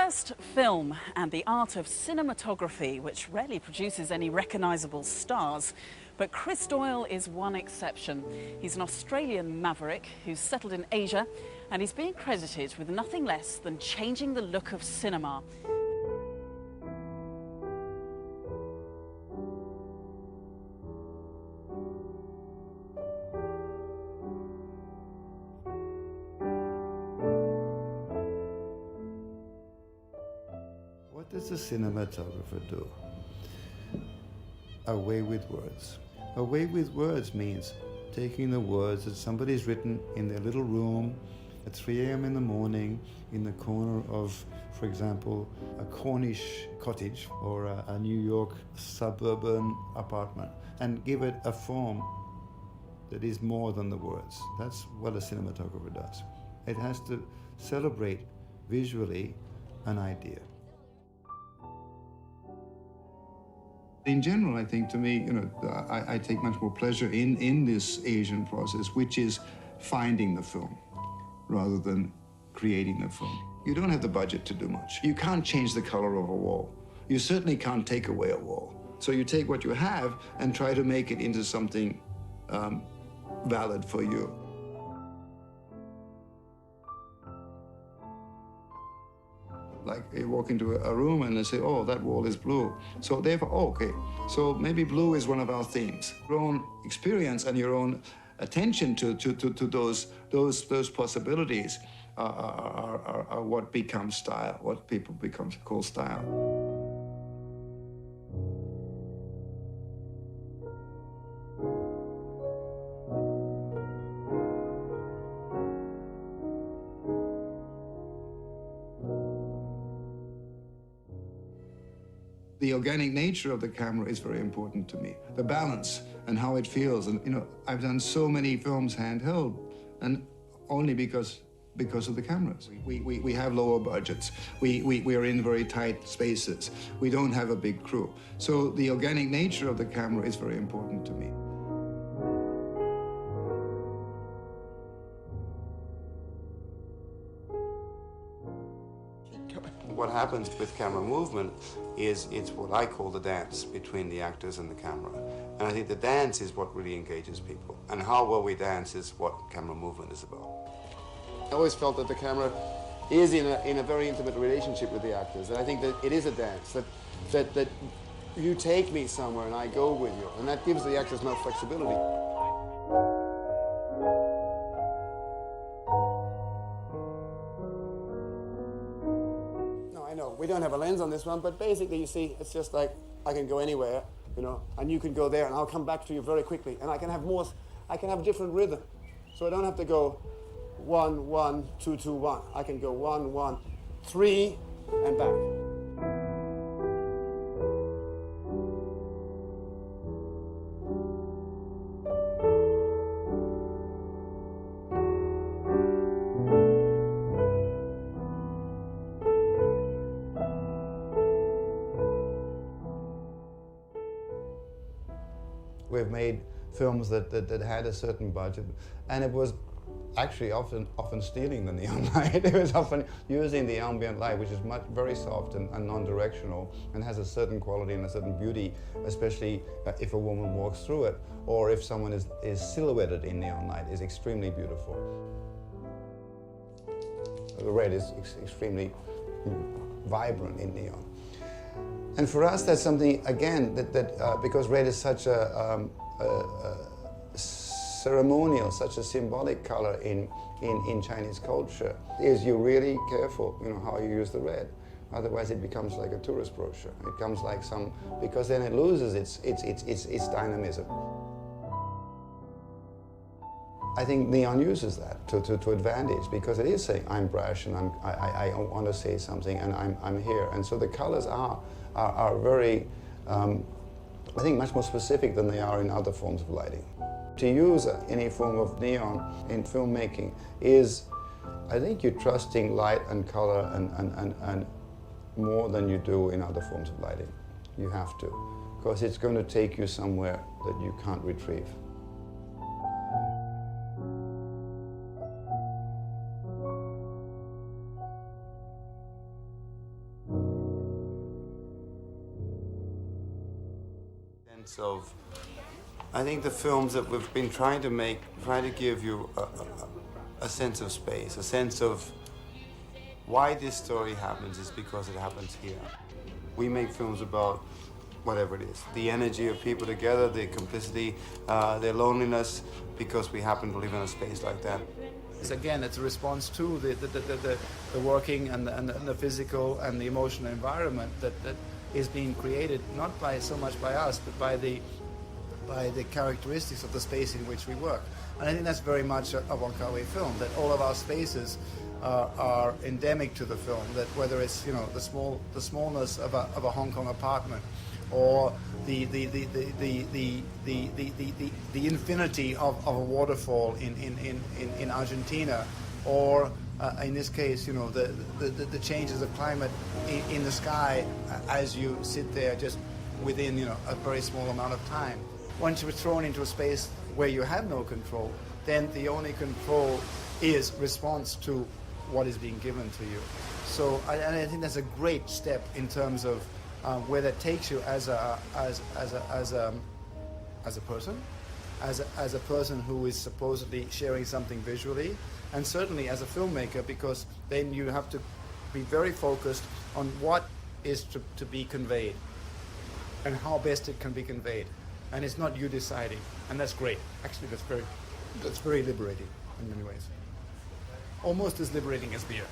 First, film and the art of cinematography, which rarely produces any recognisable stars. But Chris Doyle is one exception. He's an Australian maverick who's settled in Asia, and he's being credited with nothing less than changing the look of cinema. What does a cinematographer do? Away with words. Away with words means taking the words that somebody's written in their little room at 3 a.m. in the morning in the corner of, for example, a Cornish cottage or a New York suburban apartment, and give it a form that is more than the words. That's what a cinematographer does. It has to celebrate visually an idea. In general, I think, to me, I take much more pleasure in this Asian process, which is finding the film rather than creating the film. You don't have the budget to do much. You can't change the color of a wall. You certainly can't take away a wall. So you take what you have and try to make it into something valid for you. Like you walk into a room and they say, oh, that wall is blue. So therefore, oh, okay, so maybe blue is one of our themes. Your own experience and your own attention to those possibilities are what becomes style, what people call style. The organic nature of the camera is very important to me. The balance and how it feels. And I've done so many films handheld, and only because of the cameras. We have lower budgets. We are in very tight spaces. We don't have a big crew. So the organic nature of the camera is very important to me. What happens with camera movement is it's what I call the dance between the actors and the camera. And I think the dance is what really engages people. And how well we dance is what camera movement is about. I always felt that the camera is in a very intimate relationship with the actors. And I think that it is a dance, that you take me somewhere and I go with you. And that gives the actors more flexibility. We don't have a lens on this one, but basically, you see, it's just like I can go anywhere, and you can go there, and I'll come back to you very quickly, and I can have different rhythm, so I don't have to go 1 1 2 2 1. I can go 1 1 3 and back. We've made films that had a certain budget, and it was actually often stealing the neon light. It was often using the ambient light, which is very soft and non-directional, and has a certain quality and a certain beauty, especially if a woman walks through it, or if someone is silhouetted in neon light, is extremely beautiful. The red is extremely vibrant in neon. And for us, that's something, again, because red is such a ceremonial, such a symbolic color in Chinese culture, is you're really careful, how you use the red. Otherwise, it becomes like a tourist brochure. It becomes like because then it loses its dynamism. I think neon uses that to advantage, because it is saying, I'm brash and I want to say something and I'm here. And so the colors are very, I think, much more specific than they are in other forms of lighting. To use any form of neon in filmmaking is, I think, you're trusting light and color and more than you do in other forms of lighting. You have to, because it's going to take you somewhere that you can't retrieve. sense of, I think the films that we've been trying to make, try to give you a sense of space, a sense of why this story happens is because it happens here. We make films about whatever it is, the energy of people together, their complicity, their loneliness, because we happen to live in a space like that. Again, it's a response to the working and the physical and the emotional environment that is being created, not by so much by us, but by the characteristics of the space in which we work. And I think that's very much a Wong Kar-wai film, that all of our spaces are endemic to the film, that whether it's the smallness of a Hong Kong apartment, or the infinity of a waterfall in Argentina, or in this case, the changes of climate in the sky as you sit there just within a very small amount of time. Once you're thrown into a space where you have no control, then the only control is response to what is being given to you. So I think that's a great step in terms of where that takes you as a person, as a person who is supposedly sharing something visually, and certainly as a filmmaker, because then you have to be very focused on what is to be conveyed and how best it can be conveyed. And it's not you deciding, and that's great. Actually, that's very liberating in many ways. Almost as liberating as beer.